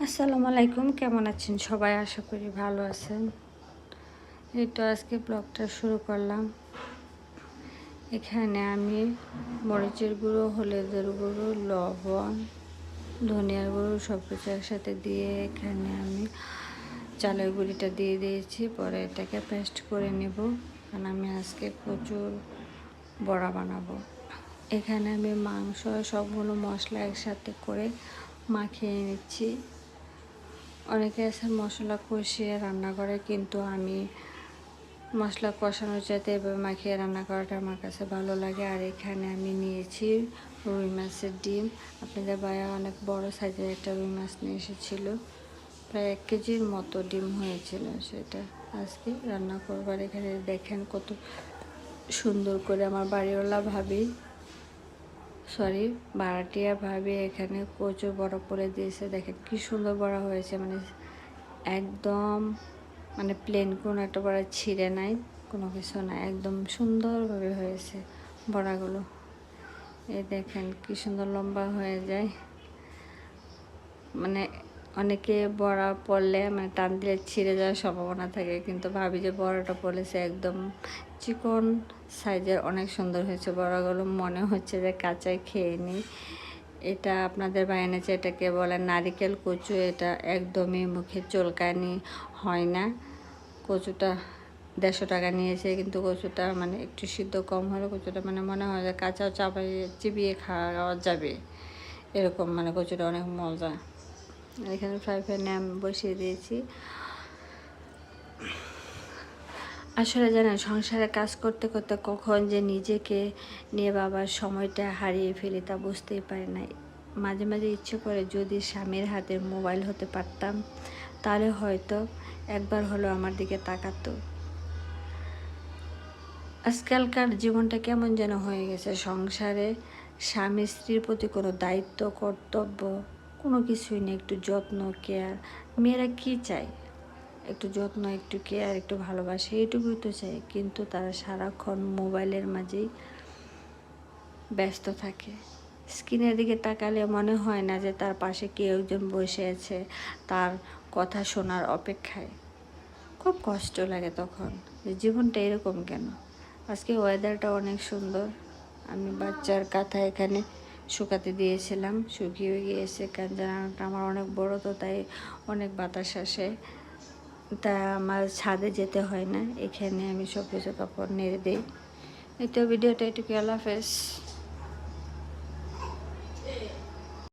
আসসালামু আলাইকুম, কেমন আছেন সবাই? আশা করি ভালো আছেন। এই তো আজকে ব্লগটা শুরু করলাম। এখানে আমি মরিচের গুঁড়ো, হলুদের গুঁড়ো, লবণ, ধনিয়ার গুঁড়ো সব কিছু একসাথে দিয়ে এখানে আমি চালের গুঁড়িটা দিয়ে দিয়েছি। পরে এটাকে পেস্ট করে নেব, কারণ আমি আজকে প্রচুর বড়া বানাবো। এখানে আমি মাংস সবগুলো মশলা একসাথে করে মাখিয়ে নিচ্ছি। অনেকে আছে মশলা কষিয়ে রান্না করে, কিন্তু আমি মশলা কষানোর চাইতে এভাবে মাখিয়ে রান্না করাটা আমার কাছে ভালো লাগে। আর এখানে আমি নিয়েছি রুই মাছের ডিম। আপনাদের ভাইয়া অনেক বড় সাইজের একটা রুই মাছ নিয়ে এসেছিল, প্রায় 1 কেজির মতো ডিম হয়েছিল। সেটা আজকে রান্না করবার। এখানে দেখেন কত সুন্দর করে আমার বাড়িওয়ালা ভাড়াটিয়া ভাবি এখানে কচু বড়া করে দিয়েছে। দেখেন কি সুন্দর বড়া হয়েছে, একদম প্লেন, কোনো একটা বড়া ছিঁড়ে নাই, কোনো কিছু না, একদম সুন্দরভাবে হয়েছে বড়াগুলো। এই দেখেন কি সুন্দর লম্বা হয়ে যায়। অনেকে বড়া পড়লে টান দিলে ছিঁড়ে যাওয়ার সম্ভাবনা থাকে, কিন্তু ভাবি যে বড়াটা পড়েছে একদম চিকন সাইজের, অনেক সুন্দর হয়েছে বড়াগুলো। মনে হচ্ছে যে কাঁচাই খেয়ে নিই। এটা আপনাদের ভাই এনেছে, এটাকে বলে নারিকেল কচু। এটা একদমই মুখে চুলকানি হয় না। কচুটা 150 টাকা নিয়েছে, কিন্তু কচুটা একটু সিদ্ধ কম হলে কচুটা মনে হয় যে কাঁচাও চিবিয়ে খাওয়া যাবে, এরকম। কচুটা অনেক মজা। এখানে ফ্রাই প্যানে আমি বসিয়ে দিয়েছি। আসলে জানেন, সংসারে কাজ করতে করতে কখন যে নিজেকে নিয়ে বাবার সময়টা হারিয়ে ফেলি তা বুঝতেই পারি না। মাঝে মাঝে ইচ্ছে করে যদি স্বামীর হাতের মোবাইল হতে পারতাম, তাহলে হয়তো একবার হলো আমার দিকে তাকাতো। আজকালকার জীবনটা কেমন যেন হয়ে গেছে। সংসারে স্বামী স্ত্রীর প্রতি কোনো দায়িত্ব, কর্তব্য কোনো কিছুই নেই। একটু যত্ন, কেয়ার। মেয়েরা কি চায়? একটু যত্ন, একটু কেয়ার, একটু ভালোবাসা, এইটুকুই তো চাই। কিন্তু তারা সারাক্ষণ মোবাইলের মাঝেই ব্যস্ত থাকে। স্ক্রিনের দিকে তাকালে মনে হয় না যে তার পাশে কেউ একজন বসে আছে তার কথা শোনার অপেক্ষায়। খুব কষ্ট লাগে তখন, যে জীবনটা এরকম কেন। আজকে ওয়েদারটা অনেক সুন্দর। আমি বাচ্চার কাঁথা এখানে শুকাতে দিয়েছিলাম, শুকিয়ে গিয়েছে। কারণ জানালাটা আমার অনেক বড়, তো তাই অনেক বাতাস আসে, তা আমার ছাদে যেতে হয় না। এখানে আমি সব কিছু কাপড় নেড়ে দিই। এই তো ভিডিওটা এটুকু। আল্লাহ হাফেজ।